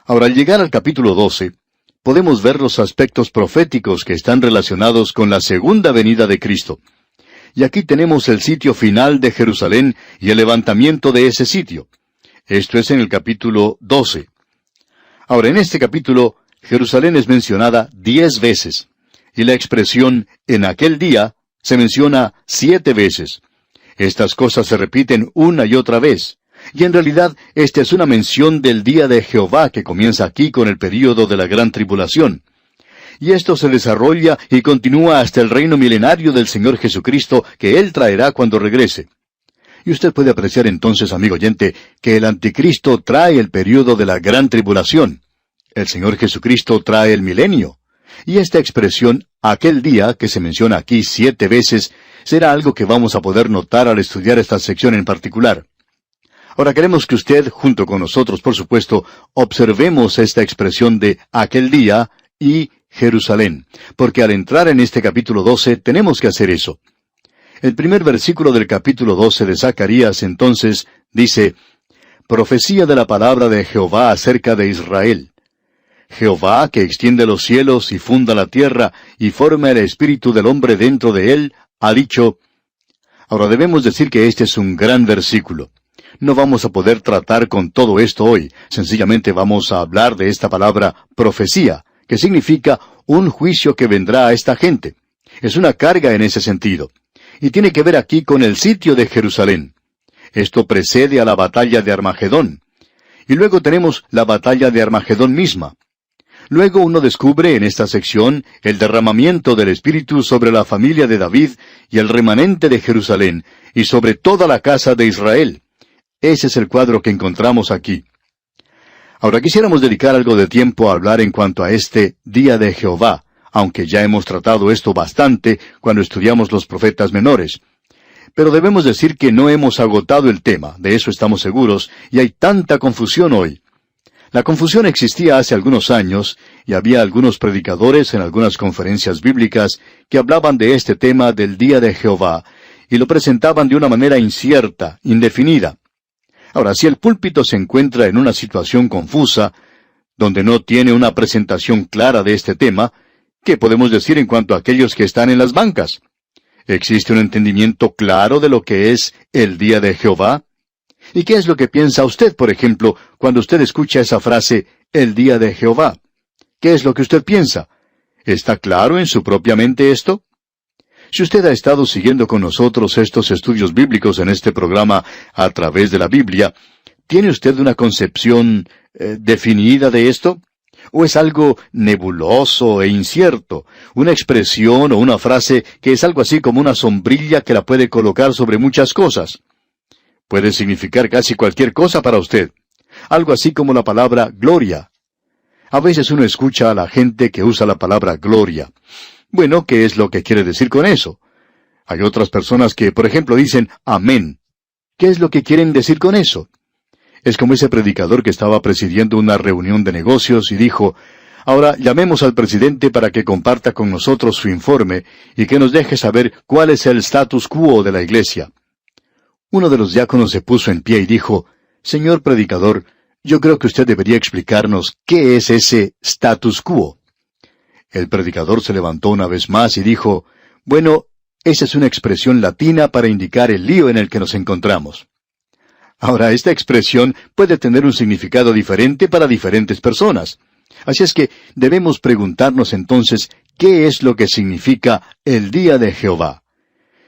Ahora, al llegar al capítulo 12, podemos ver los aspectos proféticos que están relacionados con la segunda venida de Cristo. Y aquí tenemos el sitio final de Jerusalén y el levantamiento de ese sitio. Esto es en el capítulo 12. Ahora, en este capítulo, Jerusalén es mencionada 10 veces, y la expresión «en aquel día» se menciona 7 veces. Estas cosas se repiten una y otra vez. Y en realidad, esta es una mención del día de Jehová que comienza aquí con el período de la gran tribulación. Y esto se desarrolla y continúa hasta el reino milenario del Señor Jesucristo que Él traerá cuando regrese. Y usted puede apreciar entonces, amigo oyente, que el anticristo trae el período de la gran tribulación. El Señor Jesucristo trae el milenio. Y esta expresión, aquel día, que se menciona aquí 7 veces, será algo que vamos a poder notar al estudiar esta sección en particular. Ahora queremos que usted, junto con nosotros, por supuesto, observemos esta expresión de aquel día y Jerusalén, porque al entrar en este capítulo 12 tenemos que hacer eso. El primer versículo del capítulo 12 de Zacarías, entonces, dice, «Profecía de la palabra de Jehová acerca de Israel. Jehová, que extiende los cielos y funda la tierra, y forma el espíritu del hombre dentro de él, ha dicho...» Ahora debemos decir que este es un gran versículo. No vamos a poder tratar con todo esto hoy. Sencillamente vamos a hablar de esta palabra profecía, que significa un juicio que vendrá a esta gente. Es una carga en ese sentido. Y tiene que ver aquí con el sitio de Jerusalén. Esto precede a la batalla de Armagedón. Y luego tenemos la batalla de Armagedón misma. Luego uno descubre en esta sección el derramamiento del Espíritu sobre la familia de David y el remanente de Jerusalén, y sobre toda la casa de Israel. Ese es el cuadro que encontramos aquí. Ahora quisiéramos dedicar algo de tiempo a hablar en cuanto a este Día de Jehová, aunque ya hemos tratado esto bastante cuando estudiamos los profetas menores. Pero debemos decir que no hemos agotado el tema, de eso estamos seguros, y hay tanta confusión hoy. La confusión existía hace algunos años, y había algunos predicadores en algunas conferencias bíblicas que hablaban de este tema del Día de Jehová, y lo presentaban de una manera incierta, indefinida. Ahora, si el púlpito se encuentra en una situación confusa, donde no tiene una presentación clara de este tema, ¿qué podemos decir en cuanto a aquellos que están en las bancas? ¿Existe un entendimiento claro de lo que es el Día de Jehová? ¿Y qué es lo que piensa usted, por ejemplo, cuando usted escucha esa frase, el Día de Jehová? ¿Qué es lo que usted piensa? ¿Está claro en su propia mente esto? Si usted ha estado siguiendo con nosotros estos estudios bíblicos en este programa a través de la Biblia, ¿tiene usted una concepción definida de esto? ¿O es algo nebuloso e incierto? Una expresión o una frase que es algo así como una sombrilla que la puede colocar sobre muchas cosas. Puede significar casi cualquier cosa para usted. Algo así como la palabra gloria. A veces uno escucha a la gente que usa la palabra gloria. Bueno, ¿qué es lo que quiere decir con eso? Hay otras personas que, por ejemplo, dicen amén. ¿Qué es lo que quieren decir con eso? Es como ese predicador que estaba presidiendo una reunión de negocios y dijo, ahora llamemos al presidente para que comparta con nosotros su informe y que nos deje saber cuál es el status quo de la iglesia. Uno de los diáconos se puso en pie y dijo, señor predicador, yo creo que usted debería explicarnos qué es ese status quo. El predicador se levantó una vez más y dijo, bueno, esa es una expresión latina para indicar el lío en el que nos encontramos. Ahora, esta expresión puede tener un significado diferente para diferentes personas. Así es que debemos preguntarnos entonces, ¿qué es lo que significa el Día de Jehová?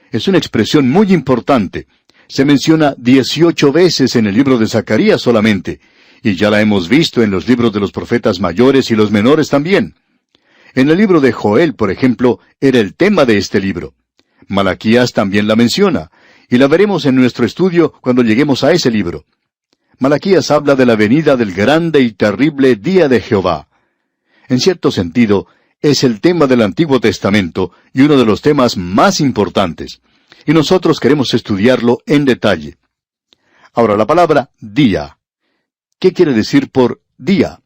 Es una expresión muy importante. Se menciona 18 veces en el libro de Zacarías solamente, y ya la hemos visto en los libros de los profetas mayores y los menores también. En el libro de Joel, por ejemplo, era el tema de este libro. Malaquías también la menciona, y la veremos en nuestro estudio cuando lleguemos a ese libro. Malaquías habla de la venida del grande y terrible Día de Jehová. En cierto sentido, es el tema del Antiguo Testamento y uno de los temas más importantes. Y nosotros queremos estudiarlo en detalle. Ahora, la palabra día. ¿Qué quiere decir por día?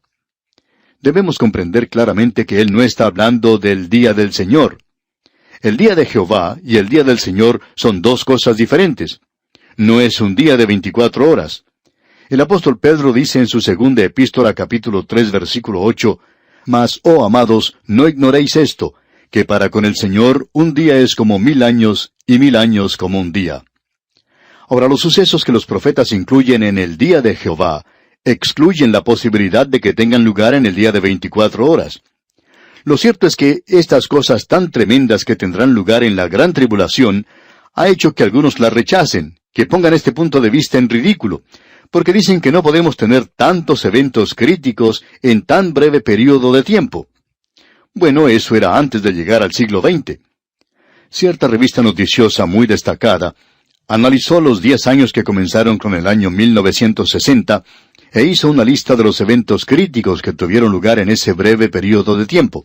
Debemos comprender claramente que Él no está hablando del día del Señor. El día de Jehová y el día del Señor son dos cosas diferentes. No es un día de 24 horas. El apóstol Pedro dice en su segunda epístola, capítulo 3, versículo 8, «Mas, oh amados, no ignoréis esto, que para con el Señor un día es como 1000 años, y 1000 años como un día». Ahora, los sucesos que los profetas incluyen en el día de Jehová excluyen la posibilidad de que tengan lugar en el día de 24 horas. Lo cierto es que estas cosas tan tremendas que tendrán lugar en la gran tribulación ha hecho que algunos la rechacen, que pongan este punto de vista en ridículo, porque dicen que no podemos tener tantos eventos críticos en tan breve periodo de tiempo. Bueno, eso era antes de llegar al siglo XX. Cierta revista noticiosa muy destacada analizó los 10 años que comenzaron con el año 1960 e hizo una lista de los eventos críticos que tuvieron lugar en ese breve periodo de tiempo.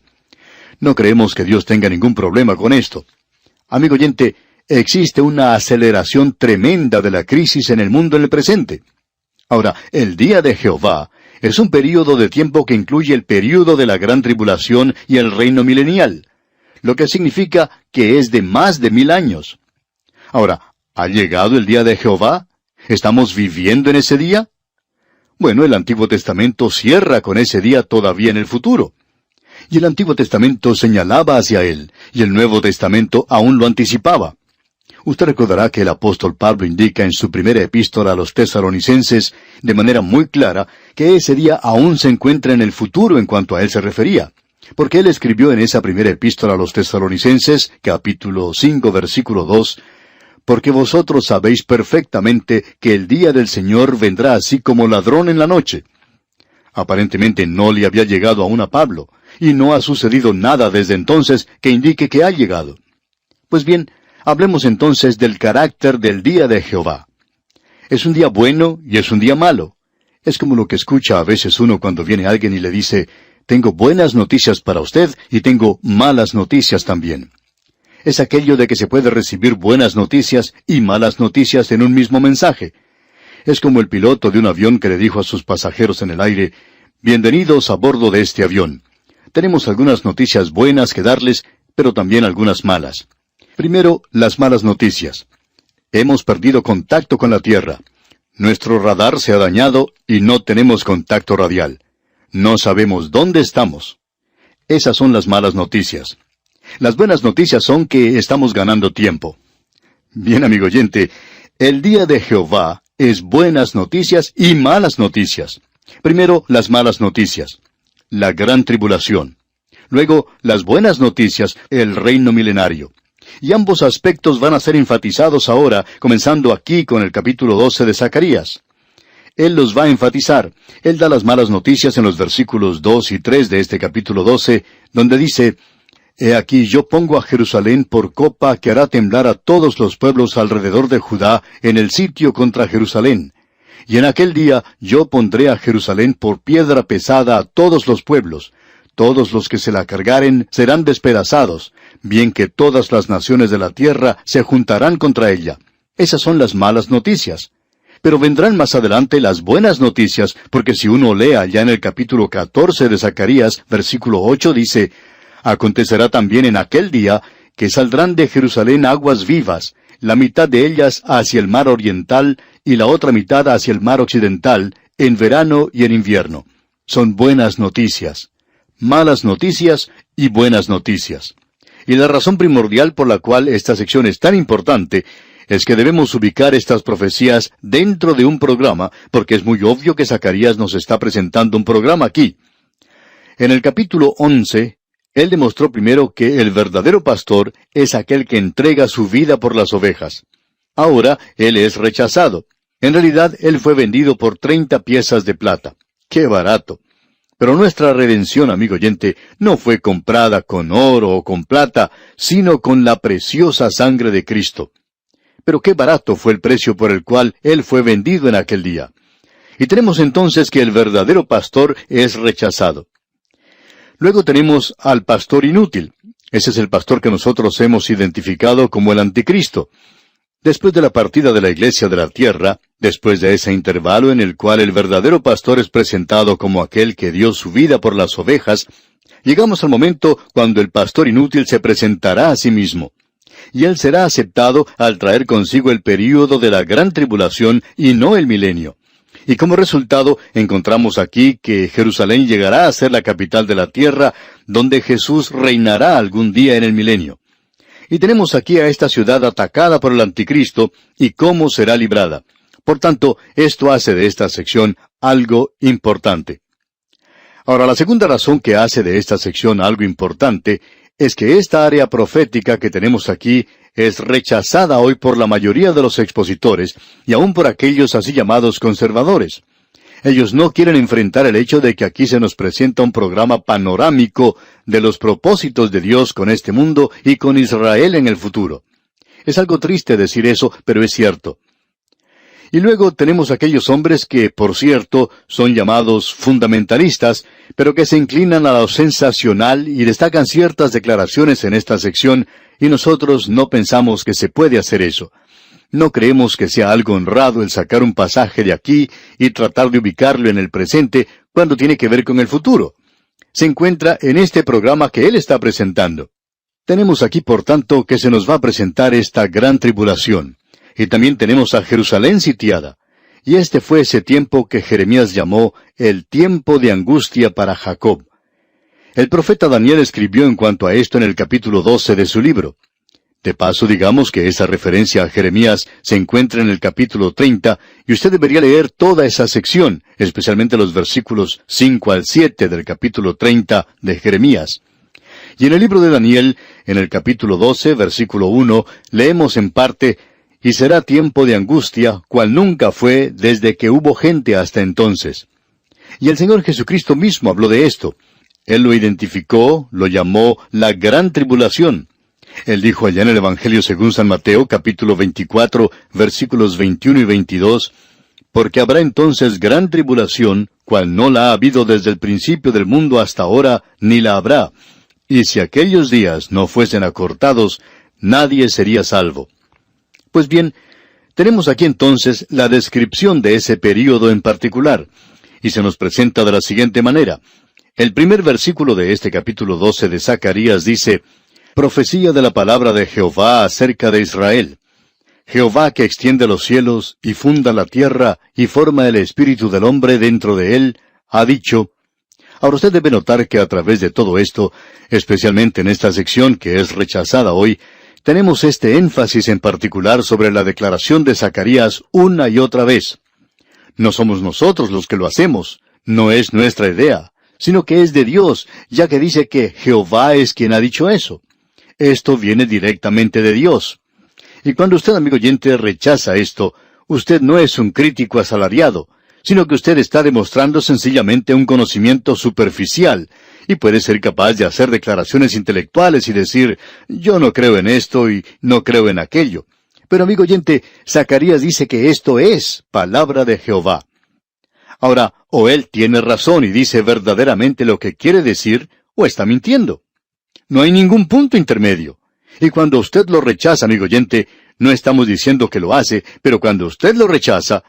No creemos que Dios tenga ningún problema con esto. Amigo oyente, existe una aceleración tremenda de la crisis en el mundo en el presente. Ahora, el día de Jehová es un período de tiempo que incluye el período de la gran tribulación y el reino milenial, lo que significa que es de más de 1000 años. Ahora, ¿ha llegado el día de Jehová? ¿Estamos viviendo en ese día? Bueno, el Antiguo Testamento cierra con ese día todavía en el futuro. Y el Antiguo Testamento señalaba hacia él, y el Nuevo Testamento aún lo anticipaba. Usted recordará que el apóstol Pablo indica en su primera epístola a los tesalonicenses, de manera muy clara, que ese día aún se encuentra en el futuro en cuanto a él se refería. Porque él escribió en esa primera epístola a los tesalonicenses, capítulo 5, versículo 2, «Porque vosotros sabéis perfectamente que el día del Señor vendrá así como ladrón en la noche». Aparentemente no le había llegado aún a Pablo, y no ha sucedido nada desde entonces que indique que ha llegado. Pues bien, hablemos entonces del carácter del día de Jehová. Es un día bueno y es un día malo. Es como lo que escucha a veces uno cuando viene alguien y le dice, «Tengo buenas noticias para usted y tengo malas noticias también». Es aquello de que se puede recibir buenas noticias y malas noticias en un mismo mensaje. Es como el piloto de un avión que le dijo a sus pasajeros en el aire, «Bienvenidos a bordo de este avión. Tenemos algunas noticias buenas que darles, pero también algunas malas». Primero, las malas noticias. Hemos perdido contacto con la Tierra. Nuestro radar se ha dañado y no tenemos contacto radial. No sabemos dónde estamos. Esas son las malas noticias. Las buenas noticias son que estamos ganando tiempo. Bien, amigo oyente, el día de Jehová es buenas noticias y malas noticias. Primero, las malas noticias. La gran tribulación. Luego, las buenas noticias, el reino milenario. Y ambos aspectos van a ser enfatizados ahora, comenzando aquí con el capítulo 12 de Zacarías. Él los va a enfatizar. Él da las malas noticias en los versículos 2 y 3 de este capítulo 12, donde dice, «He aquí yo pongo a Jerusalén por copa que hará temblar a todos los pueblos alrededor de Judá en el sitio contra Jerusalén. Y en aquel día yo pondré a Jerusalén por piedra pesada a todos los pueblos. Todos los que se la cargaren serán despedazados, bien que todas las naciones de la tierra se juntarán contra ella». Esas son las malas noticias. Pero vendrán más adelante las buenas noticias, porque si uno lee allá en el capítulo 14 de Zacarías, versículo 8, dice, «Acontecerá también en aquel día que saldrán de Jerusalén aguas vivas, la mitad de ellas hacia el mar oriental y la otra mitad hacia el mar occidental, en verano y en invierno». Son buenas noticias. Malas noticias y buenas noticias. Y la razón primordial por la cual esta sección es tan importante es que debemos ubicar estas profecías dentro de un programa, porque es muy obvio que Zacarías nos está presentando un programa aquí. En el capítulo 11, él demostró primero que el verdadero pastor es aquel que entrega su vida por las ovejas. Ahora, él es rechazado. En realidad, él fue vendido por 30 piezas de plata. ¡Qué barato! Pero nuestra redención, amigo oyente, no fue comprada con oro o con plata, sino con la preciosa sangre de Cristo. Pero qué barato fue el precio por el cual él fue vendido en aquel día. Y tenemos entonces que el verdadero pastor es rechazado. Luego tenemos al pastor inútil. Ese es el pastor que nosotros hemos identificado como el anticristo. Después de la partida de la iglesia de la tierra, después de ese intervalo en el cual el verdadero pastor es presentado como aquel que dio su vida por las ovejas, llegamos al momento cuando el pastor inútil se presentará a sí mismo. Y él será aceptado al traer consigo el período de la gran tribulación y no el milenio. Y como resultado, encontramos aquí que Jerusalén llegará a ser la capital de la tierra, donde Jesús reinará algún día en el milenio. Y tenemos aquí a esta ciudad atacada por el anticristo y cómo será librada. Por tanto, esto hace de esta sección algo importante. Ahora, la segunda razón que hace de esta sección algo importante es que esta área profética que tenemos aquí es rechazada hoy por la mayoría de los expositores y aún por aquellos así llamados conservadores. Ellos no quieren enfrentar el hecho de que aquí se nos presenta un programa panorámico de los propósitos de Dios con este mundo y con Israel en el futuro. Es algo triste decir eso, pero es cierto. Y luego tenemos aquellos hombres que, por cierto, son llamados fundamentalistas, pero que se inclinan a lo sensacional y destacan ciertas declaraciones en esta sección, y nosotros no pensamos que se puede hacer eso. No creemos que sea algo honrado el sacar un pasaje de aquí y tratar de ubicarlo en el presente cuando tiene que ver con el futuro. Se encuentra en este programa que él está presentando. Tenemos aquí, por tanto, que se nos va a presentar esta gran tribulación. Y también tenemos a Jerusalén sitiada. Y este fue ese tiempo que Jeremías llamó el tiempo de angustia para Jacob. El profeta Daniel escribió en cuanto a esto en el capítulo 12 de su libro. De paso, digamos que esa referencia a Jeremías se encuentra en el capítulo 30, y usted debería leer toda esa sección, especialmente los versículos 5 al 7 del capítulo 30 de Jeremías. Y en el libro de Daniel, en el capítulo 12, versículo 1, leemos en parte: «Y será tiempo de angustia, cual nunca fue desde que hubo gente hasta entonces». Y el Señor Jesucristo mismo habló de esto. Él lo identificó, lo llamó la gran tribulación. Él dijo allá en el Evangelio según San Mateo, capítulo 24, versículos 21 y 22, «Porque habrá entonces gran tribulación, cual no la ha habido desde el principio del mundo hasta ahora, ni la habrá. Y si aquellos días no fuesen acortados, nadie sería salvo». Pues bien, tenemos aquí entonces la descripción de ese período en particular, y se nos presenta de la siguiente manera. El primer versículo de este capítulo 12 de Zacarías dice: «Profecía de la palabra de Jehová acerca de Israel. Jehová que extiende los cielos, y funda la tierra, y forma el espíritu del hombre dentro de él, ha dicho». Ahora usted debe notar que a través de todo esto, especialmente en esta sección que es rechazada hoy, tenemos este énfasis en particular sobre la declaración de Zacarías una y otra vez. No somos nosotros los que lo hacemos, no es nuestra idea, sino que es de Dios, ya que dice que Jehová es quien ha dicho eso. Esto viene directamente de Dios. Y cuando usted, amigo oyente, rechaza esto, usted no es un crítico asalariado, sino que usted está demostrando sencillamente un conocimiento superficial, y puede ser capaz de hacer declaraciones intelectuales y decir: «Yo no creo en esto y no creo en aquello». Pero, amigo oyente, Zacarías dice que esto es palabra de Jehová. Ahora, o él tiene razón y dice verdaderamente lo que quiere decir, o está mintiendo. No hay ningún punto intermedio. Y cuando usted lo rechaza, amigo oyente, no estamos diciendo que lo hace, pero cuando usted lo rechaza,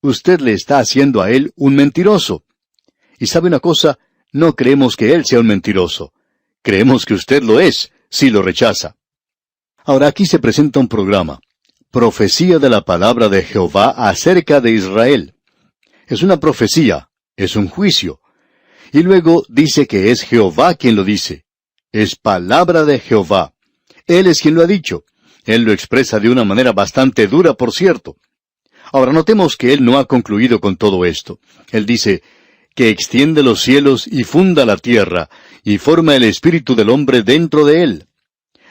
usted le está haciendo a él un mentiroso. Y sabe una cosa, no creemos que él sea un mentiroso. Creemos que usted lo es, si lo rechaza. Ahora aquí se presenta un programa. Profecía de la palabra de Jehová acerca de Israel. Es una profecía, es un juicio. Y luego dice que es Jehová quien lo dice. Es palabra de Jehová. Él es quien lo ha dicho. Él lo expresa de una manera bastante dura, por cierto. Ahora notemos que él no ha concluido con todo esto. Él dice que extiende los cielos y funda la tierra, y forma el espíritu del hombre dentro de él.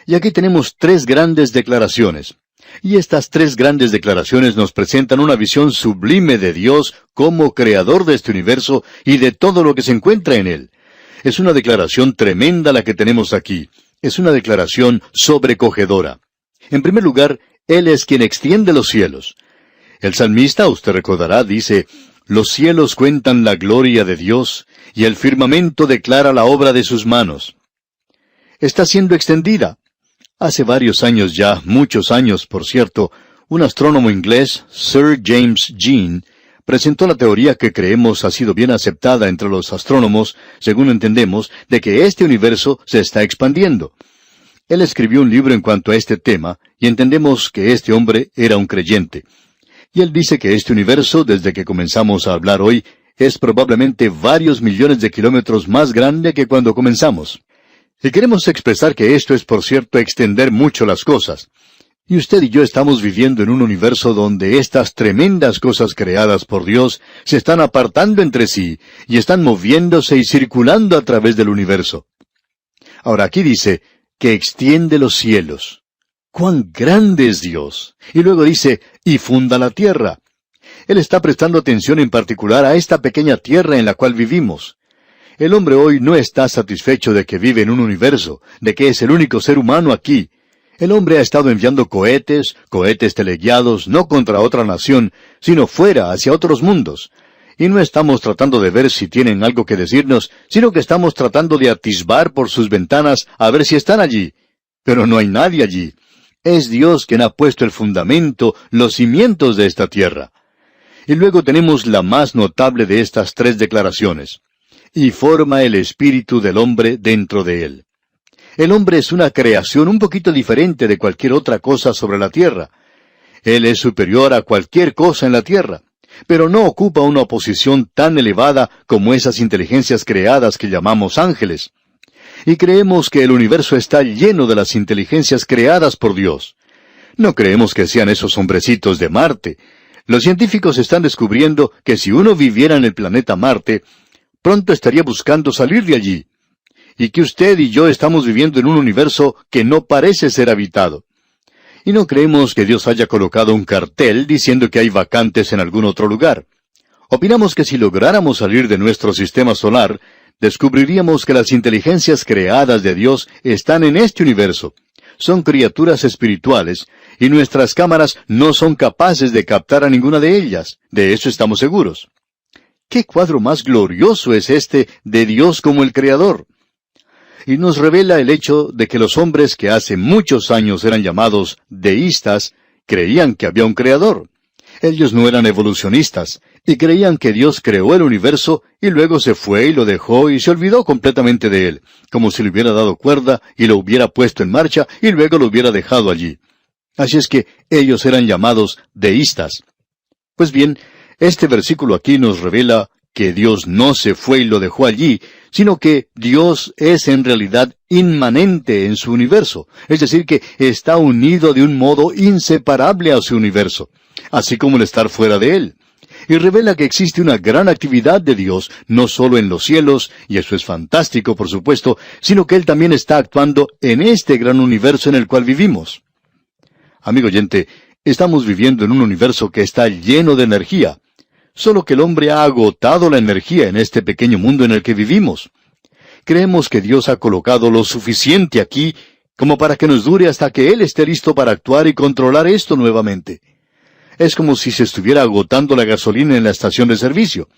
Y aquí tenemos tres grandes declaraciones. Y estas tres grandes declaraciones nos presentan una visión sublime de Dios como creador de este universo y de todo lo que se encuentra en él. Es una declaración tremenda la que tenemos aquí. Es una declaración sobrecogedora. En primer lugar, Él es quien extiende los cielos. El salmista, usted recordará, dice: «Los cielos cuentan la gloria de Dios, y el firmamento declara la obra de sus manos». Está siendo extendida. Hace varios años ya, muchos años, por cierto, un astrónomo inglés, Sir James Jean, presentó la teoría que creemos ha sido bien aceptada entre los astrónomos, según entendemos, de que este universo se está expandiendo. Él escribió un libro en cuanto a este tema, y entendemos que este hombre era un creyente. Y él dice que este universo, desde que comenzamos a hablar hoy, es probablemente varios millones de kilómetros más grande que cuando comenzamos. Y queremos expresar que esto es, por cierto, extender mucho las cosas. Y usted y yo estamos viviendo en un universo donde estas tremendas cosas creadas por Dios se están apartando entre sí y están moviéndose y circulando a través del universo. Ahora aquí dice que extiende los cielos. ¡Cuán grande es Dios! Y luego dice, y funda la tierra. Él está prestando atención en particular a esta pequeña tierra en la cual vivimos. El hombre hoy no está satisfecho de que vive en un universo, de que es el único ser humano aquí. El hombre ha estado enviando cohetes teleguiados, no contra otra nación, sino fuera, hacia otros mundos. Y no estamos tratando de ver si tienen algo que decirnos, sino que estamos tratando de atisbar por sus ventanas a ver si están allí. Pero no hay nadie allí. Es Dios quien ha puesto el fundamento, los cimientos de esta tierra. Y luego tenemos la más notable de estas tres declaraciones. Y forma el espíritu del hombre dentro de él. El hombre es una creación un poquito diferente de cualquier otra cosa sobre la tierra. Él es superior a cualquier cosa en la tierra, pero no ocupa una posición tan elevada como esas inteligencias creadas que llamamos ángeles. Y creemos que el universo está lleno de las inteligencias creadas por Dios. No creemos que sean esos hombrecitos de Marte. Los científicos están descubriendo que si uno viviera en el planeta Marte, pronto estaría buscando salir de allí. Y que usted y yo estamos viviendo en un universo que no parece ser habitado. Y no creemos que Dios haya colocado un cartel diciendo que hay vacantes en algún otro lugar. Opinamos que si lográramos salir de nuestro sistema solar, descubriríamos que las inteligencias creadas de Dios están en este universo. Son criaturas espirituales, y nuestras cámaras no son capaces de captar a ninguna de ellas. De eso estamos seguros. ¿Qué cuadro más glorioso es este de Dios como el Creador? Y nos revela el hecho de que los hombres que hace muchos años eran llamados deístas, creían que había un creador. Ellos no eran evolucionistas, y creían que Dios creó el universo, y luego se fue y lo dejó y se olvidó completamente de él, como si le hubiera dado cuerda y lo hubiera puesto en marcha y luego lo hubiera dejado allí. Así es que ellos eran llamados deístas. Pues bien, este versículo aquí nos revela que Dios no se fue y lo dejó allí, sino que Dios es en realidad inmanente en su universo, es decir, que está unido de un modo inseparable a su universo, así como el estar fuera de él. Y revela que existe una gran actividad de Dios, no solo en los cielos, y eso es fantástico, por supuesto, sino que Él también está actuando en este gran universo en el cual vivimos. Amigo oyente, estamos viviendo en un universo que está lleno de energía, solo que el hombre ha agotado la energía en este pequeño mundo en el que vivimos. Creemos que Dios ha colocado lo suficiente aquí como para que nos dure hasta que Él esté listo para actuar y controlar esto nuevamente. Es como si se estuviera agotando la gasolina en la estación de servicio.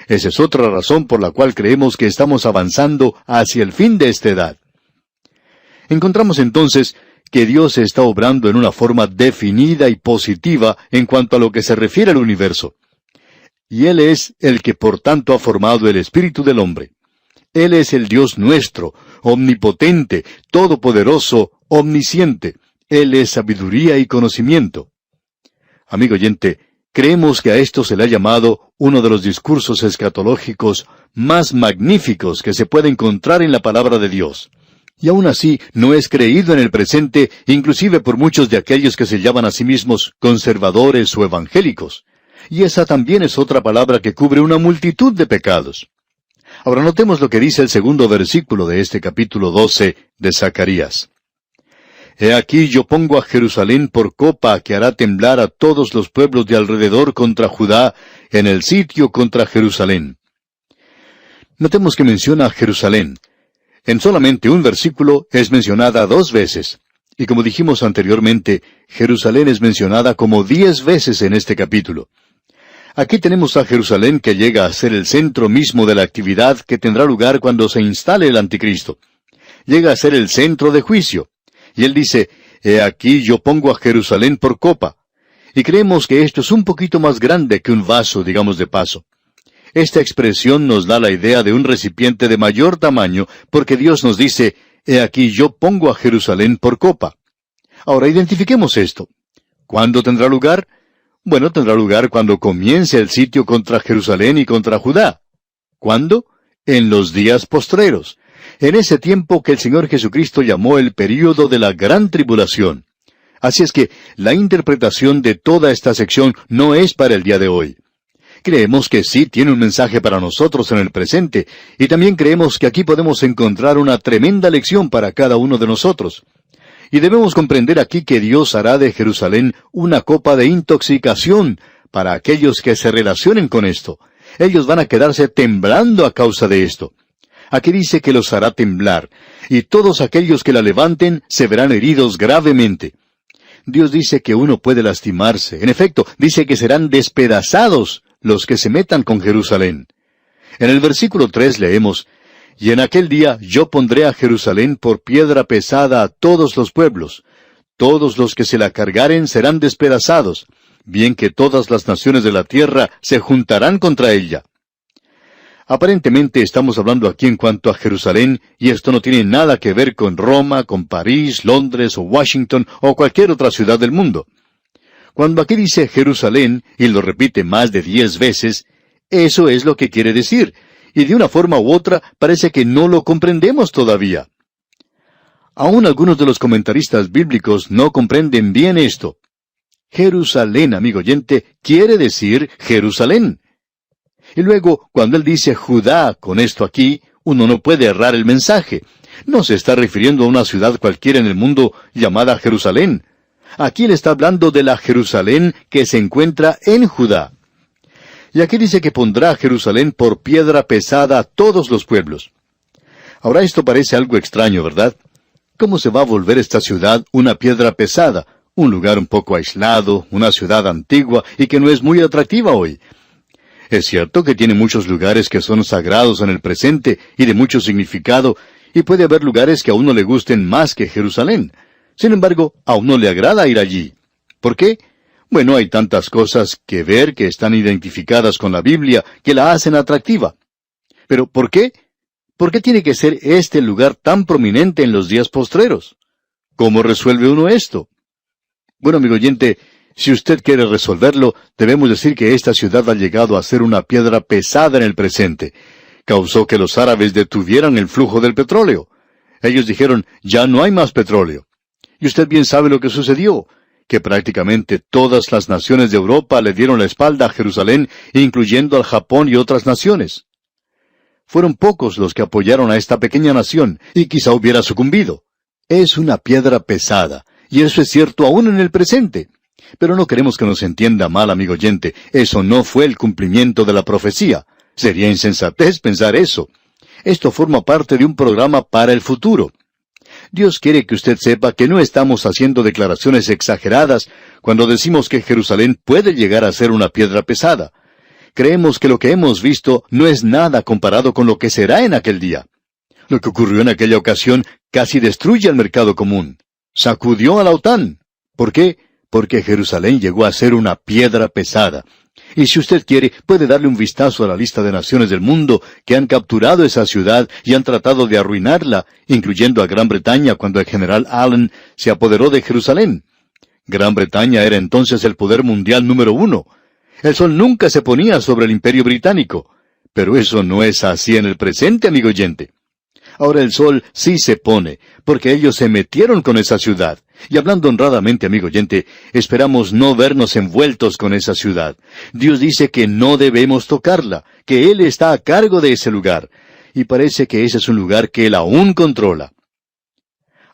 Esa es otra razón por la cual creemos que estamos avanzando hacia el fin de esta edad. Encontramos entonces que Dios está obrando en una forma definida y positiva en cuanto a lo que se refiere al universo. Y Él es el que por tanto ha formado el espíritu del hombre. Él es el Dios nuestro, omnipotente, todopoderoso, omnisciente. Él es sabiduría y conocimiento. Amigo oyente, creemos que a esto se le ha llamado uno de los discursos escatológicos más magníficos que se puede encontrar en la palabra de Dios. Y aún así no es creído en el presente, inclusive por muchos de aquellos que se llaman a sí mismos conservadores o evangélicos. Y esa también es otra palabra que cubre una multitud de pecados. Ahora notemos lo que dice el segundo versículo de este capítulo 12 de Zacarías. He aquí yo pongo a Jerusalén por copa que hará temblar a todos los pueblos de alrededor contra Judá, en el sitio contra Jerusalén. Notemos que menciona a Jerusalén. En solamente un versículo es mencionada 2 veces. Y como dijimos anteriormente, Jerusalén es mencionada como 10 veces en este capítulo. Aquí tenemos a Jerusalén que llega a ser el centro mismo de la actividad que tendrá lugar cuando se instale el anticristo. Llega a ser el centro de juicio. Y él dice, he aquí yo pongo a Jerusalén por copa. Y creemos que esto es un poquito más grande que un vaso, digamos de paso. Esta expresión nos da la idea de un recipiente de mayor tamaño, porque Dios nos dice, he aquí yo pongo a Jerusalén por copa. Ahora identifiquemos esto. ¿Cuándo tendrá lugar? Bueno, tendrá lugar cuando comience el sitio contra Jerusalén y contra Judá. ¿Cuándo? En los días postreros. En ese tiempo que el Señor Jesucristo llamó el período de la gran tribulación. Así es que la interpretación de toda esta sección no es para el día de hoy. Creemos que sí tiene un mensaje para nosotros en el presente, y también creemos que aquí podemos encontrar una tremenda lección para cada uno de nosotros. Y debemos comprender aquí que Dios hará de Jerusalén una copa de intoxicación para aquellos que se relacionen con esto. Ellos van a quedarse temblando a causa de esto. Aquí dice que los hará temblar, y todos aquellos que la levanten se verán heridos gravemente. Dios dice que uno puede lastimarse. En efecto, dice que serán despedazados los que se metan con Jerusalén. En el versículo 3 leemos, «Y en aquel día yo pondré a Jerusalén por piedra pesada a todos los pueblos. Todos los que se la cargaren serán despedazados, bien que todas las naciones de la tierra se juntarán contra ella». Aparentemente estamos hablando aquí en cuanto a Jerusalén, y esto no tiene nada que ver con Roma, con París, Londres o Washington o cualquier otra ciudad del mundo. Cuando aquí dice Jerusalén, y lo repite más de 10 veces, eso es lo que quiere decir, y de una forma u otra parece que no lo comprendemos todavía. Aún algunos de los comentaristas bíblicos no comprenden bien esto. Jerusalén, amigo oyente, quiere decir Jerusalén. Y luego, cuando él dice Judá con esto aquí, uno no puede errar el mensaje. No se está refiriendo a una ciudad cualquiera en el mundo llamada Jerusalén. Aquí él está hablando de la Jerusalén que se encuentra en Judá. Y aquí dice que pondrá a Jerusalén por piedra pesada a todos los pueblos. Ahora esto parece algo extraño, ¿verdad? ¿Cómo se va a volver esta ciudad una piedra pesada? Un lugar un poco aislado, una ciudad antigua y que no es muy atractiva hoy. Es cierto que tiene muchos lugares que son sagrados en el presente y de mucho significado, y puede haber lugares que a uno le gusten más que Jerusalén. Sin embargo, a uno le agrada ir allí. ¿Por qué? Bueno, hay tantas cosas que ver que están identificadas con la Biblia que la hacen atractiva. ¿Pero por qué? ¿Por qué tiene que ser este el lugar tan prominente en los días postreros? ¿Cómo resuelve uno esto? Bueno, amigo oyente, si usted quiere resolverlo, debemos decir que esta ciudad ha llegado a ser una piedra pesada en el presente. Causó que los árabes detuvieran el flujo del petróleo. Ellos dijeron, ya no hay más petróleo. Y usted bien sabe lo que sucedió, que prácticamente todas las naciones de Europa le dieron la espalda a Jerusalén, incluyendo al Japón y otras naciones. Fueron pocos los que apoyaron a esta pequeña nación, y quizá hubiera sucumbido. Es una piedra pesada, y eso es cierto aún en el presente. Pero no queremos que nos entienda mal, amigo oyente, eso no fue el cumplimiento de la profecía. Sería insensatez pensar eso. Esto forma parte de un programa para el futuro. Dios quiere que usted sepa que no estamos haciendo declaraciones exageradas cuando decimos que Jerusalén puede llegar a ser una piedra pesada. Creemos que lo que hemos visto no es nada comparado con lo que será en aquel día. Lo que ocurrió en aquella ocasión casi destruye el mercado común. Sacudió a la OTAN. ¿Por qué? Porque Jerusalén llegó a ser una piedra pesada. Y si usted quiere, puede darle un vistazo a la lista de naciones del mundo que han capturado esa ciudad y han tratado de arruinarla, incluyendo a Gran Bretaña cuando el general Allen se apoderó de Jerusalén. Gran Bretaña era entonces el poder mundial número 1. El sol nunca se ponía sobre el Imperio Británico. Pero eso no es así en el presente, amigo oyente. Ahora el sol sí se pone, porque ellos se metieron con esa ciudad. Y hablando honradamente, amigo oyente, esperamos no vernos envueltos con esa ciudad. Dios dice que no debemos tocarla, que Él está a cargo de ese lugar. Y parece que ese es un lugar que Él aún controla.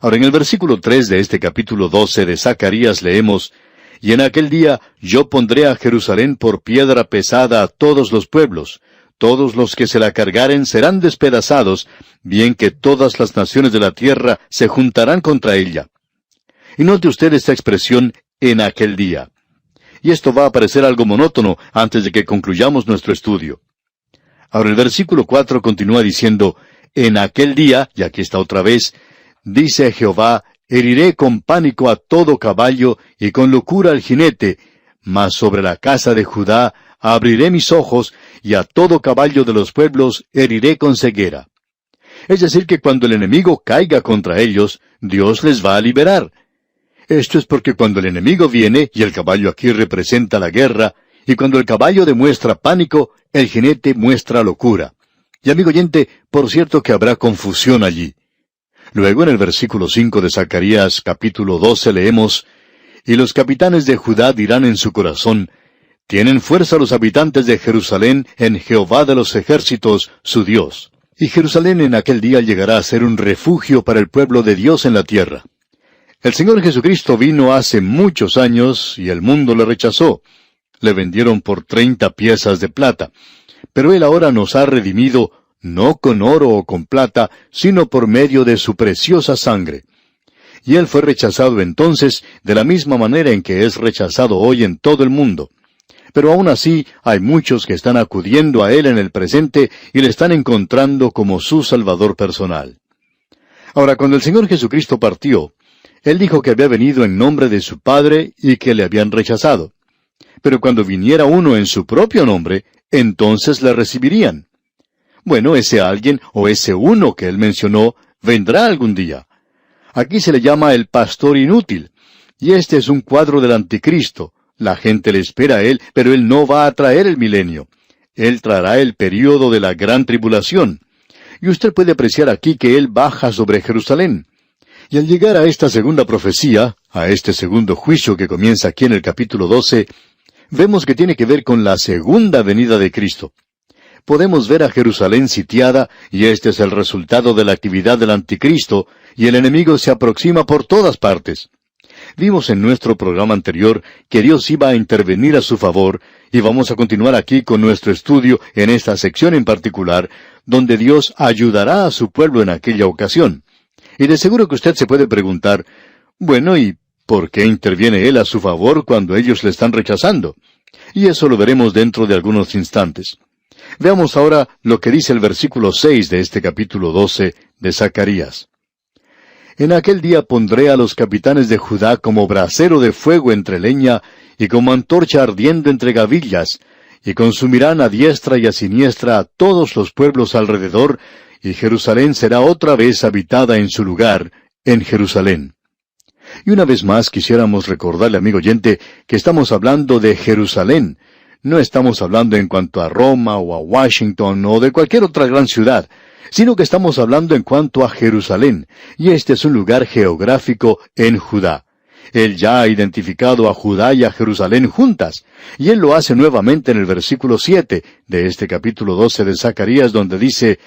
Ahora en el versículo 3 de este capítulo 12 de Zacarías leemos, «Y en aquel día yo pondré a Jerusalén por piedra pesada a todos los pueblos. Todos los que se la cargaren serán despedazados, bien que todas las naciones de la tierra se juntarán contra ella». Y note usted esta expresión, en aquel día. Y esto va a parecer algo monótono antes de que concluyamos nuestro estudio. Ahora el versículo 4 continúa diciendo, en aquel día, y aquí está otra vez, dice Jehová, heriré con pánico a todo caballo y con locura al jinete, mas sobre la casa de Judá abriré mis ojos, y a todo caballo de los pueblos heriré con ceguera. Es decir, que cuando el enemigo caiga contra ellos, Dios les va a liberar. Esto es porque cuando el enemigo viene, y el caballo aquí representa la guerra, y cuando el caballo demuestra pánico, el jinete muestra locura. Y amigo oyente, por cierto que habrá confusión allí. Luego en el versículo 5 de Zacarías capítulo 12 leemos, «Y los capitanes de Judá dirán en su corazón, tienen fuerza los habitantes de Jerusalén en Jehová de los ejércitos, su Dios». Y Jerusalén en aquel día llegará a ser un refugio para el pueblo de Dios en la tierra. El Señor Jesucristo vino hace muchos años y el mundo le rechazó. Le vendieron por 30 piezas de plata. Pero Él ahora nos ha redimido, no con oro o con plata, sino por medio de su preciosa sangre. Y Él fue rechazado entonces de la misma manera en que es rechazado hoy en todo el mundo. Pero aún así hay muchos que están acudiendo a Él en el presente y le están encontrando como su Salvador personal. Ahora, cuando el Señor Jesucristo partió, Él dijo que había venido en nombre de su Padre y que le habían rechazado. Pero cuando viniera uno en su propio nombre, entonces le recibirían. Bueno, ese alguien o ese uno que Él mencionó vendrá algún día. Aquí se le llama el pastor inútil, y este es un cuadro del anticristo. La gente le espera a Él, pero Él no va a traer el milenio. Él traerá el período de la gran tribulación. Y usted puede apreciar aquí que Él baja sobre Jerusalén. Y al llegar a esta segunda profecía, a este segundo juicio que comienza aquí en el capítulo 12, vemos que tiene que ver con la segunda venida de Cristo. Podemos ver a Jerusalén sitiada, y este es el resultado de la actividad del anticristo, y el enemigo se aproxima por todas partes. Vimos en nuestro programa anterior que Dios iba a intervenir a su favor, y vamos a continuar aquí con nuestro estudio en esta sección en particular, donde Dios ayudará a su pueblo en aquella ocasión. Y de seguro que usted se puede preguntar, bueno, ¿y por qué interviene Él a su favor cuando ellos le están rechazando? Y eso lo veremos dentro de algunos instantes. Veamos ahora lo que dice el versículo 6 de este capítulo 12 de Zacarías. En aquel día pondré a los capitanes de Judá como brasero de fuego entre leña, y como antorcha ardiendo entre gavillas, y consumirán a diestra y a siniestra a todos los pueblos alrededor, y Jerusalén será otra vez habitada en su lugar, en Jerusalén. Y una vez más quisiéramos recordarle, amigo oyente, que estamos hablando de Jerusalén. No estamos hablando en cuanto a Roma o a Washington o de cualquier otra gran ciudad, sino que estamos hablando en cuanto a Jerusalén, y este es un lugar geográfico en Judá. Él ya ha identificado a Judá y a Jerusalén juntas, y Él lo hace nuevamente en el versículo 7 de este capítulo 12 de Zacarías, donde dice,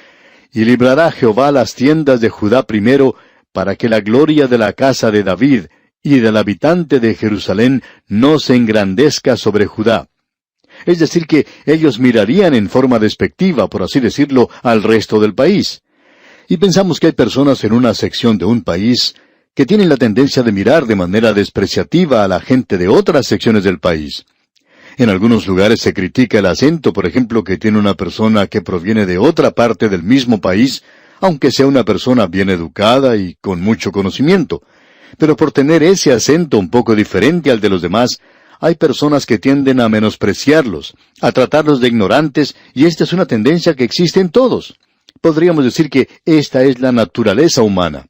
«Y librará Jehová las tiendas de Judá primero, para que la gloria de la casa de David y del habitante de Jerusalén no se engrandezca sobre Judá». Es decir, que ellos mirarían en forma despectiva, por así decirlo, al resto del país. Y pensamos que hay personas en una sección de un país que tienen la tendencia de mirar de manera despreciativa a la gente de otras secciones del país. En algunos lugares se critica el acento, por ejemplo, que tiene una persona que proviene de otra parte del mismo país, aunque sea una persona bien educada y con mucho conocimiento. Pero por tener ese acento un poco diferente al de los demás, hay personas que tienden a menospreciarlos, a tratarlos de ignorantes, y esta es una tendencia que existe en todos. Podríamos decir que esta es la naturaleza humana.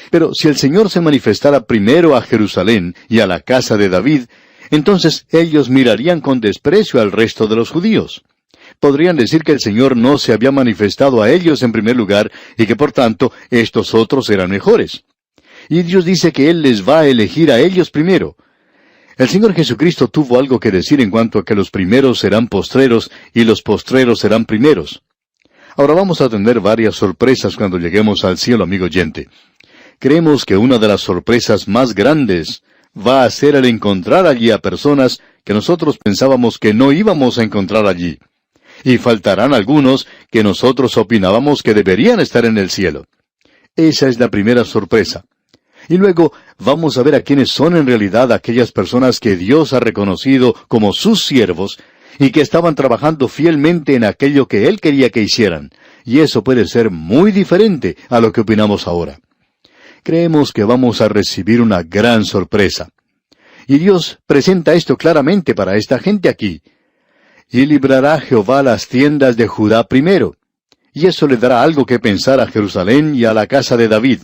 Pero si el Señor se manifestara primero a Jerusalén y a la casa de David, entonces ellos mirarían con desprecio al resto de los judíos. Podrían decir que el Señor no se había manifestado a ellos en primer lugar, y que por tanto estos otros eran mejores. Y Dios dice que Él les va a elegir a ellos primero. El Señor Jesucristo tuvo algo que decir en cuanto a que los primeros serán postreros y los postreros serán primeros. Ahora vamos a tener varias sorpresas cuando lleguemos al cielo, amigo oyente. Creemos que una de las sorpresas más grandes va a ser el encontrar allí a personas que nosotros pensábamos que no íbamos a encontrar allí. Y faltarán algunos que nosotros opinábamos que deberían estar en el cielo. Esa es la primera sorpresa. Y luego vamos a ver a quiénes son en realidad aquellas personas que Dios ha reconocido como sus siervos y que estaban trabajando fielmente en aquello que Él quería que hicieran. Y eso puede ser muy diferente a lo que opinamos ahora. Creemos que vamos a recibir una gran sorpresa. Y Dios presenta esto claramente para esta gente aquí. Y librará Jehová las tiendas de Judá primero. Y eso le dará algo que pensar a Jerusalén y a la casa de David.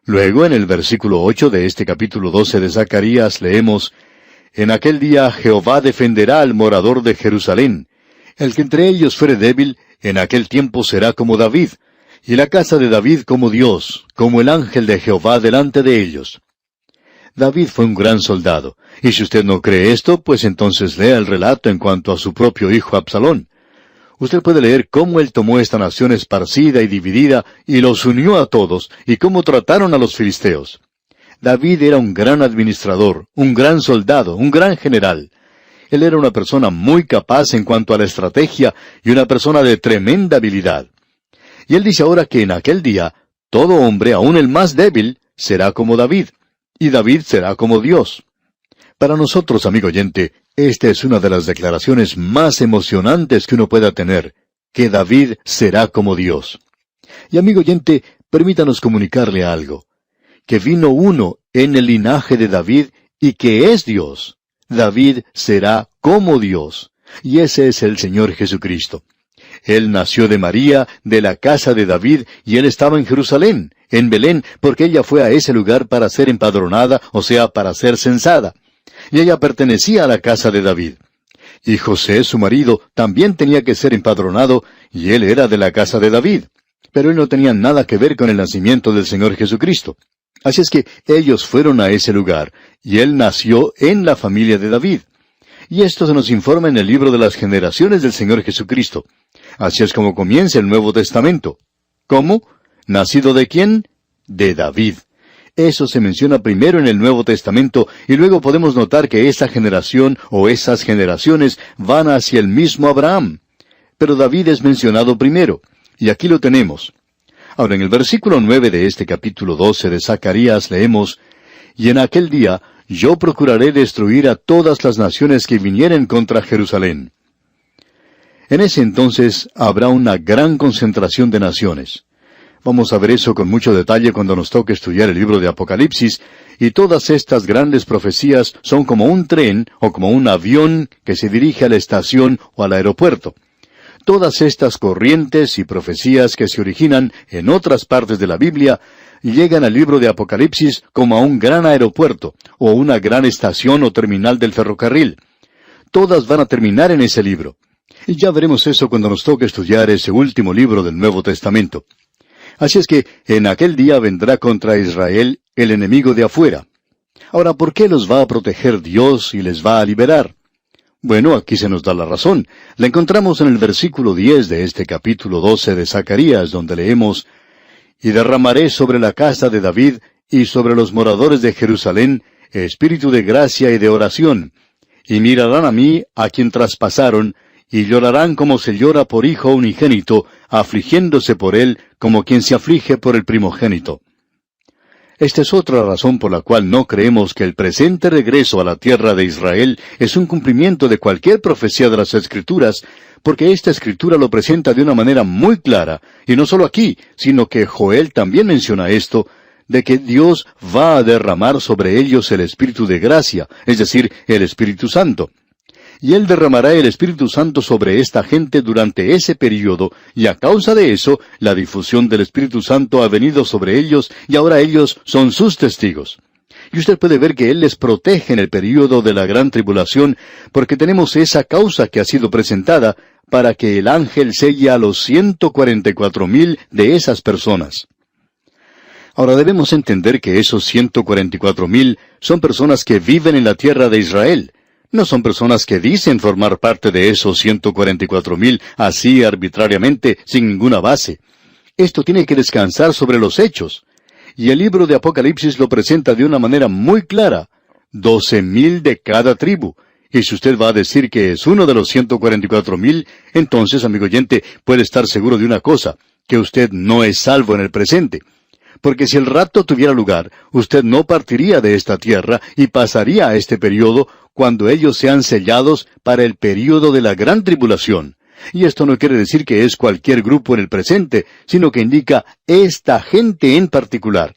Luego, en el versículo 8 de este capítulo 12 de Zacarías, leemos, En aquel día Jehová defenderá al morador de Jerusalén. El que entre ellos fuere débil, en aquel tiempo será como David, y la casa de David como Dios, como el ángel de Jehová delante de ellos. David fue un gran soldado, y si usted no cree esto, pues entonces lea el relato en cuanto a su propio hijo Absalón. Usted puede leer cómo él tomó esta nación esparcida y dividida y los unió a todos, y cómo trataron a los filisteos. David era un gran administrador, un gran soldado, un gran general. Él era una persona muy capaz en cuanto a la estrategia y una persona de tremenda habilidad. Y él dice ahora que en aquel día, todo hombre, aun el más débil, será como David, y David será como Dios. Para nosotros, amigo oyente, esta es una de las declaraciones más emocionantes que uno pueda tener, que David será como Dios. Y amigo oyente, permítanos comunicarle algo, que vino uno en el linaje de David y que es Dios. David será como Dios, y ese es el Señor Jesucristo. Él nació de María, de la casa de David, y él estaba en Jerusalén, en Belén, porque ella fue a ese lugar para ser empadronada, o sea, para ser censada. Y ella pertenecía a la casa de David. Y José, su marido, también tenía que ser empadronado, y él era de la casa de David. Pero él no tenía nada que ver con el nacimiento del Señor Jesucristo. Así es que ellos fueron a ese lugar, y él nació en la familia de David. Y esto se nos informa en el libro de las generaciones del Señor Jesucristo. Así es como comienza el Nuevo Testamento. ¿Cómo? ¿Nacido de quién? De David. Eso se menciona primero en el Nuevo Testamento, y luego podemos notar que esa generación o esas generaciones van hacia el mismo Abraham. Pero David es mencionado primero, y aquí lo tenemos. Ahora, en el versículo 9 de este capítulo 12 de Zacarías leemos, Y en aquel día yo procuraré destruir a todas las naciones que vinieren contra Jerusalén. En ese entonces habrá una gran concentración de naciones. Vamos a ver eso con mucho detalle cuando nos toque estudiar el libro de Apocalipsis, y todas estas grandes profecías son como un tren o como un avión que se dirige a la estación o al aeropuerto. Todas estas corrientes y profecías que se originan en otras partes de la Biblia llegan al libro de Apocalipsis como a un gran aeropuerto o una gran estación o terminal del ferrocarril. Todas van a terminar en ese libro. Y ya veremos eso cuando nos toque estudiar ese último libro del Nuevo Testamento. Así es que en aquel día vendrá contra Israel el enemigo de afuera. Ahora, ¿por qué los va a proteger Dios y les va a liberar? Bueno, aquí se nos da la razón. La encontramos en el versículo 10 de este capítulo 12 de Zacarías, donde leemos, Y derramaré sobre la casa de David y sobre los moradores de Jerusalén espíritu de gracia y de oración, y mirarán a mí, a quien traspasaron, y llorarán como se llora por hijo unigénito, afligiéndose por él como quien se aflige por el primogénito. Esta es otra razón por la cual no creemos que el presente regreso a la tierra de Israel es un cumplimiento de cualquier profecía de las Escrituras, porque esta Escritura lo presenta de una manera muy clara, y no solo aquí, sino que Joel también menciona esto, de que Dios va a derramar sobre ellos el Espíritu de gracia, es decir, el Espíritu Santo. Y Él derramará el Espíritu Santo sobre esta gente durante ese período, y a causa de eso, la difusión del Espíritu Santo ha venido sobre ellos, y ahora ellos son sus testigos. Y usted puede ver que Él les protege en el período de la gran tribulación, porque tenemos esa causa que ha sido presentada, para que el ángel selle a los 144,000 de esas personas. Ahora debemos entender que esos 144,000 son personas que viven en la tierra de Israel. No son personas que dicen formar parte de esos 144,000 así arbitrariamente, sin ninguna base. Esto tiene que descansar sobre los hechos. Y el libro de Apocalipsis lo presenta de una manera muy clara. 12,000 de cada tribu. Y si usted va a decir que es uno de los 144,000, entonces, amigo oyente, puede estar seguro de una cosa, que usted no es salvo en el presente. Porque si el rapto tuviera lugar, usted no partiría de esta tierra y pasaría a este período cuando ellos sean sellados para el período de la gran tribulación. Y esto no quiere decir que es cualquier grupo en el presente, sino que indica esta gente en particular.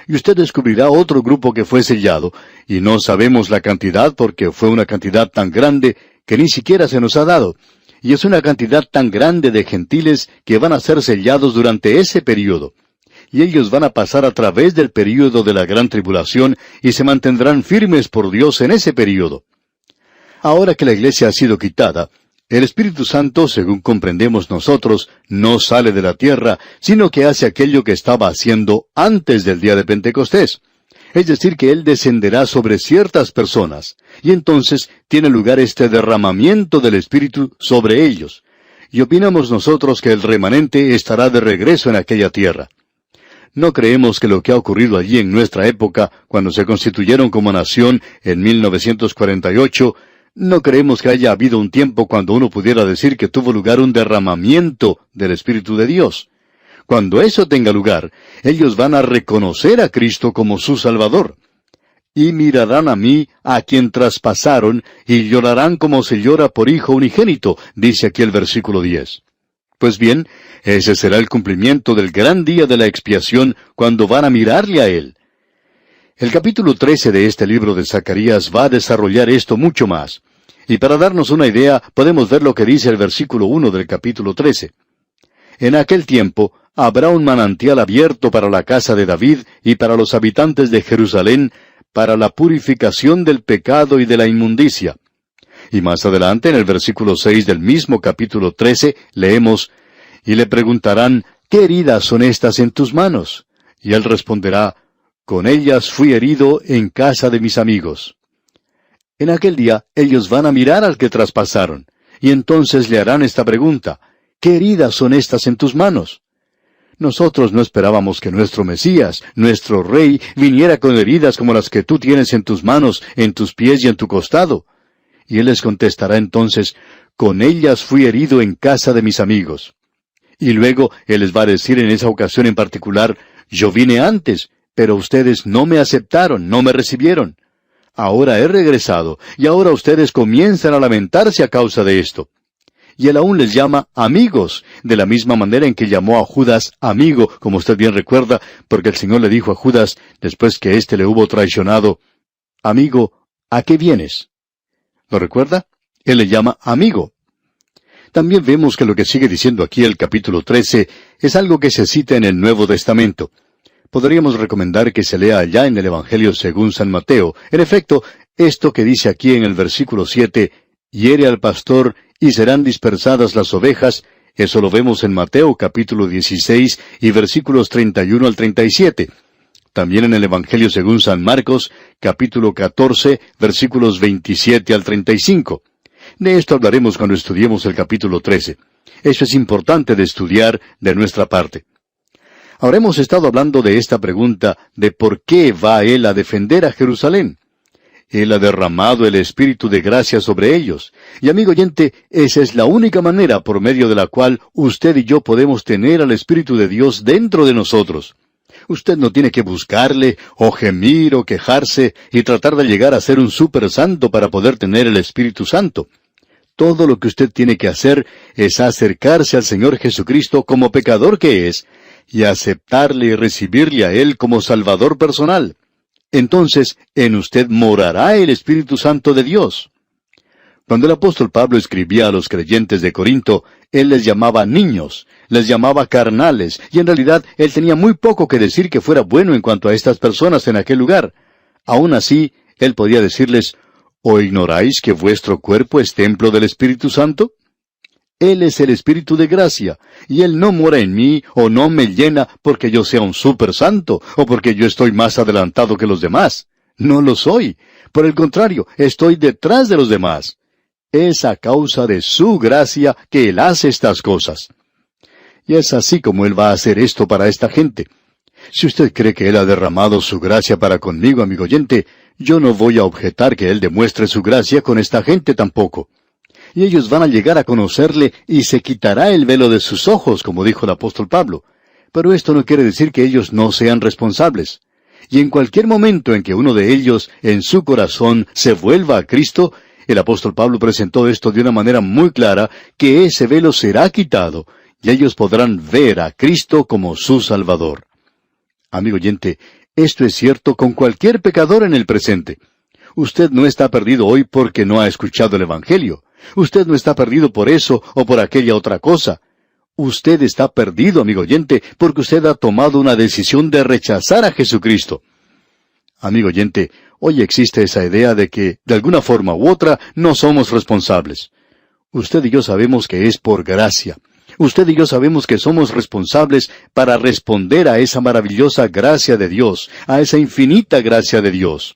Y usted descubrirá otro grupo que fue sellado, y no sabemos la cantidad porque fue una cantidad tan grande que ni siquiera se nos ha dado. Y es una cantidad tan grande de gentiles que van a ser sellados durante ese período. y ellos van a pasar a través del período de la gran tribulación y se mantendrán firmes por Dios en ese período. Ahora que la iglesia ha sido quitada, el Espíritu Santo, según comprendemos nosotros, no sale de la tierra, sino que hace aquello que estaba haciendo antes del día de Pentecostés. Es decir, que Él descenderá sobre ciertas personas, y entonces tiene lugar este derramamiento del Espíritu sobre ellos. Y opinamos nosotros que el remanente estará de regreso en aquella tierra. No creemos que lo que ha ocurrido allí en nuestra época, cuando se constituyeron como nación en 1948, no creemos que haya habido un tiempo cuando uno pudiera decir que tuvo lugar un derramamiento del Espíritu de Dios. Cuando eso tenga lugar, ellos van a reconocer a Cristo como su Salvador. Y mirarán a mí, a quien traspasaron, y llorarán como se llora por hijo unigénito, dice aquí el versículo 10. Pues bien, ese será el cumplimiento del gran día de la expiación, cuando van a mirarle a Él. El capítulo 13 de este libro de Zacarías va a desarrollar esto mucho más. Y para darnos una idea, podemos ver lo que dice el versículo 1 del capítulo 13. En aquel tiempo habrá un manantial abierto para la casa de David y para los habitantes de Jerusalén, para la purificación del pecado y de la inmundicia. Y más adelante, en el versículo 6 del mismo capítulo 13, leemos, y le preguntarán, ¿qué heridas son estas en tus manos? Y él responderá, con ellas fui herido en casa de mis amigos. En aquel día ellos van a mirar al que traspasaron, y entonces le harán esta pregunta, ¿qué heridas son estas en tus manos? Nosotros no esperábamos que nuestro Mesías, nuestro Rey, viniera con heridas como las que tú tienes en tus manos, en tus pies y en tu costado. Y él les contestará entonces, con ellas fui herido en casa de mis amigos. Y luego él les va a decir en esa ocasión en particular, yo vine antes, pero ustedes no me aceptaron, no me recibieron. Ahora he regresado, y ahora ustedes comienzan a lamentarse a causa de esto. Y él aún les llama amigos, de la misma manera en que llamó a Judas amigo, como usted bien recuerda, porque el Señor le dijo a Judas, después que éste le hubo traicionado, amigo, ¿a qué vienes? ¿Lo recuerda? Él le llama amigo. También vemos que lo que sigue diciendo aquí el capítulo 13 es algo que se cita en el Nuevo Testamento. Podríamos recomendar que se lea allá en el Evangelio según San Mateo. En efecto, esto que dice aquí en el versículo 7, hiere al pastor y serán dispersadas las ovejas, eso lo vemos en Mateo capítulo 16 y versículos 31 al 37. También en el Evangelio según San Marcos, capítulo 14, versículos 27 al 35. De esto hablaremos cuando estudiemos el capítulo 13. Eso es importante de estudiar de nuestra parte. Ahora hemos estado hablando de esta pregunta de por qué va Él a defender a Jerusalén. Él ha derramado el Espíritu de gracia sobre ellos. Y amigo oyente, esa es la única manera por medio de la cual usted y yo podemos tener al Espíritu de Dios dentro de nosotros. Usted no tiene que buscarle, o gemir, o quejarse, y tratar de llegar a ser un super santo para poder tener el Espíritu Santo. Todo lo que usted tiene que hacer es acercarse al Señor Jesucristo como pecador que es, y aceptarle y recibirle a Él como Salvador personal. Entonces, en usted morará el Espíritu Santo de Dios. Cuando el apóstol Pablo escribía a los creyentes de Corinto, él les llamaba niños, les llamaba carnales, y en realidad él tenía muy poco que decir que fuera bueno en cuanto a estas personas en aquel lugar. Aún así, él podía decirles, ¿o ignoráis que vuestro cuerpo es templo del Espíritu Santo? Él es el Espíritu de gracia, y Él no mora en mí o no me llena porque yo sea un super santo o porque yo estoy más adelantado que los demás. No lo soy. Por el contrario, estoy detrás de los demás. Es a causa de su gracia que Él hace estas cosas. Y es así como Él va a hacer esto para esta gente. Si usted cree que Él ha derramado su gracia para conmigo, amigo oyente, yo no voy a objetar que Él demuestre su gracia con esta gente tampoco. Y ellos van a llegar a conocerle y se quitará el velo de sus ojos, como dijo el apóstol Pablo. Pero esto no quiere decir que ellos no sean responsables. Y en cualquier momento en que uno de ellos, en su corazón, se vuelva a Cristo, el apóstol Pablo presentó esto de una manera muy clara, que ese velo será quitado, y ellos podrán ver a Cristo como su Salvador. Amigo oyente, esto es cierto con cualquier pecador en el presente. Usted no está perdido hoy porque no ha escuchado el Evangelio. Usted no está perdido por eso o por aquella otra cosa. Usted está perdido, amigo oyente, porque usted ha tomado una decisión de rechazar a Jesucristo. Amigo oyente, hoy existe esa idea de que, de alguna forma u otra, no somos responsables. Usted y yo sabemos que es por gracia. Usted y yo sabemos que somos responsables para responder a esa maravillosa gracia de Dios, a esa infinita gracia de Dios.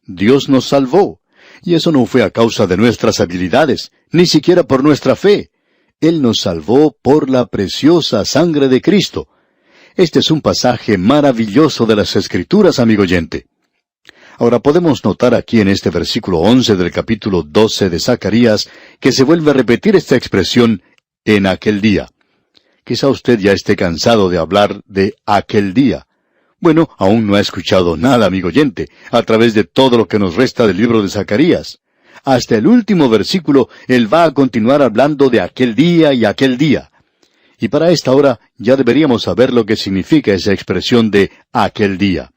Dios nos salvó, y eso no fue a causa de nuestras habilidades, ni siquiera por nuestra fe. Él nos salvó por la preciosa sangre de Cristo. Este es un pasaje maravilloso de las Escrituras, amigo oyente. Ahora podemos notar aquí en este versículo 11 del capítulo 12 de Zacarías que se vuelve a repetir esta expresión, en aquel día. Quizá usted ya esté cansado de hablar de aquel día. Bueno, aún no ha escuchado nada, amigo oyente, a través de todo lo que nos resta del libro de Zacarías. Hasta el último versículo, él va a continuar hablando de aquel día y aquel día. Y para esta hora ya deberíamos saber lo que significa esa expresión de aquel día.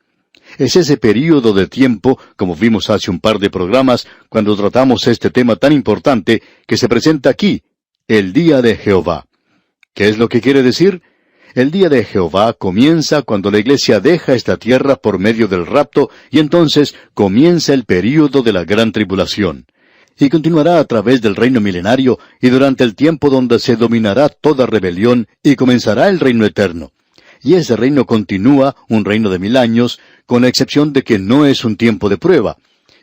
Es ese período de tiempo, como vimos hace un par de programas, cuando tratamos este tema tan importante, que se presenta aquí, el día de Jehová. ¿Qué es lo que quiere decir? El día de Jehová comienza cuando la iglesia deja esta tierra por medio del rapto, y entonces comienza el período de la gran tribulación. Y continuará a través del reino milenario, y durante el tiempo donde se dominará toda rebelión, y comenzará el reino eterno. Y ese reino continúa, un reino de 1000 años, con la excepción de que no es un tiempo de prueba,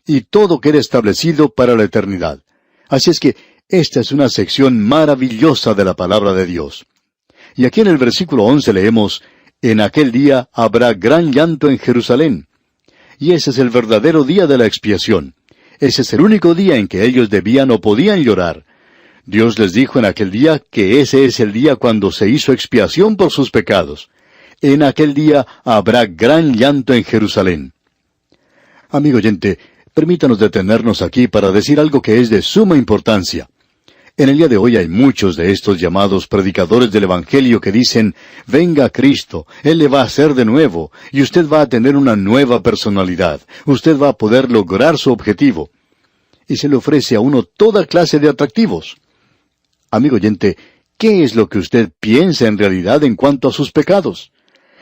y todo queda establecido para la eternidad. Así es que esta es una sección maravillosa de la palabra de Dios. Y aquí en el versículo 11 leemos, en aquel día habrá gran llanto en Jerusalén. Y ese es el verdadero día de la expiación. Ese es el único día en que ellos debían o podían llorar. Dios les dijo en aquel día que ese es el día cuando se hizo expiación por sus pecados. En aquel día habrá gran llanto en Jerusalén. Amigo oyente, permítanos detenernos aquí para decir algo que es de suma importancia. En el día de hoy hay muchos de estos llamados predicadores del Evangelio que dicen, venga Cristo, Él le va a hacer de nuevo, y usted va a tener una nueva personalidad, usted va a poder lograr su objetivo. Y se le ofrece a uno toda clase de atractivos. Amigo oyente, ¿qué es lo que usted piensa en realidad en cuanto a sus pecados?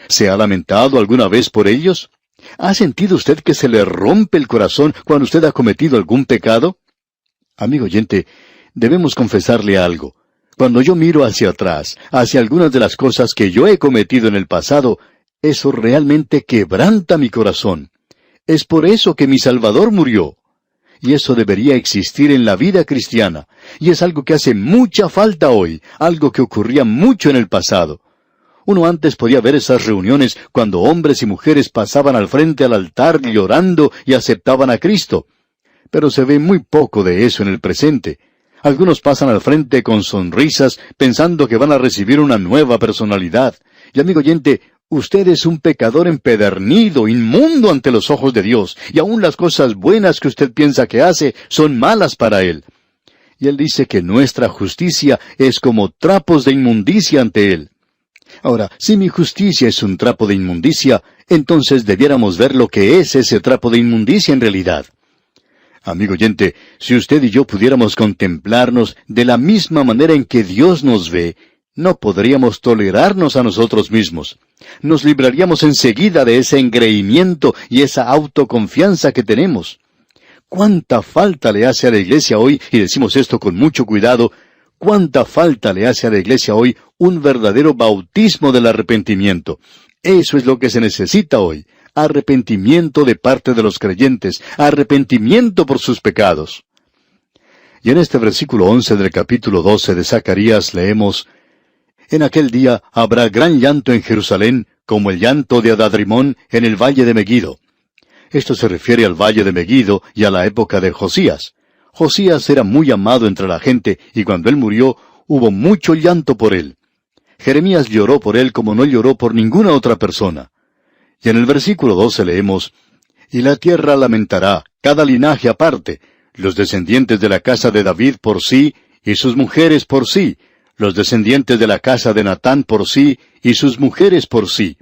¿Se ha lamentado alguna vez por ellos? ¿Ha sentido usted que se le rompe el corazón cuando usted ha cometido algún pecado? Amigo oyente, debemos confesarle algo. Cuando yo miro hacia atrás, hacia algunas de las cosas que yo he cometido en el pasado, eso realmente quebranta mi corazón. Es por eso que mi Salvador murió. Y eso debería existir en la vida cristiana. Y es algo que hace mucha falta hoy, algo que ocurría mucho en el pasado. Uno antes podía ver esas reuniones cuando hombres y mujeres pasaban al frente al altar llorando y aceptaban a Cristo. Pero se ve muy poco de eso en el presente. Algunos pasan al frente con sonrisas, pensando que van a recibir una nueva personalidad. Y amigo oyente, usted es un pecador empedernido, inmundo ante los ojos de Dios, y aún las cosas buenas que usted piensa que hace son malas para Él. Y Él dice que nuestra justicia es como trapos de inmundicia ante Él. Ahora, si mi justicia es un trapo de inmundicia, entonces debiéramos ver lo que es ese trapo de inmundicia en realidad. Amigo oyente, si usted y yo pudiéramos contemplarnos de la misma manera en que Dios nos ve, no podríamos tolerarnos a nosotros mismos. Nos libraríamos enseguida de ese engreimiento y esa autoconfianza que tenemos. ¿Cuánta falta le hace a la iglesia hoy, y decimos esto con mucho cuidado, cuánta falta le hace a la iglesia hoy un verdadero bautismo del arrepentimiento? Eso es lo que se necesita hoy. Arrepentimiento de parte de los creyentes, arrepentimiento por sus pecados. Y en este versículo 11 del capítulo 12 de Zacarías leemos, en aquel día habrá gran llanto en Jerusalén, como el llanto de Adadrimón en el valle de Megido. Esto se refiere al valle de Megido y a la época de Josías. Josías era muy amado entre la gente, y cuando él murió, hubo mucho llanto por él. Jeremías lloró por él como no lloró por ninguna otra persona. Y en el versículo 12 leemos, y la tierra lamentará, cada linaje aparte, los descendientes de la casa de David por sí, y sus mujeres por sí, los descendientes de la casa de Natán por sí, y sus mujeres por sí.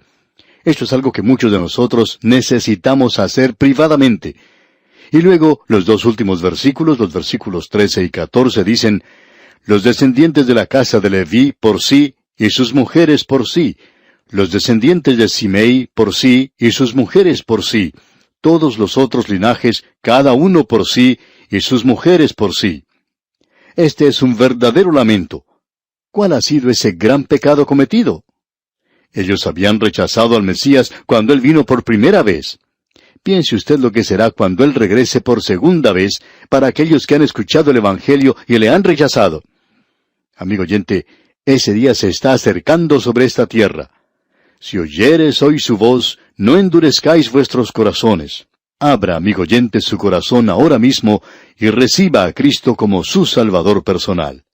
Esto es algo que muchos de nosotros necesitamos hacer privadamente. Y luego, los dos últimos versículos, los versículos 13 y 14, dicen, los descendientes de la casa de Leví por sí, y sus mujeres por sí, los descendientes de Simei por sí, y sus mujeres por sí, todos los otros linajes, cada uno por sí, y sus mujeres por sí. Este es un verdadero lamento. ¿Cuál ha sido ese gran pecado cometido? Ellos habían rechazado al Mesías cuando Él vino por primera vez. Piense usted lo que será cuando Él regrese por segunda vez para aquellos que han escuchado el Evangelio y le han rechazado. Amigo oyente, ese día se está acercando sobre esta tierra. Si oyeres hoy su voz, no endurezcáis vuestros corazones. Abra, amigo oyente, su corazón ahora mismo y reciba a Cristo como su Salvador personal.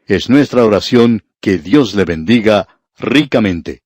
Es nuestra oración que Dios le bendiga ricamente.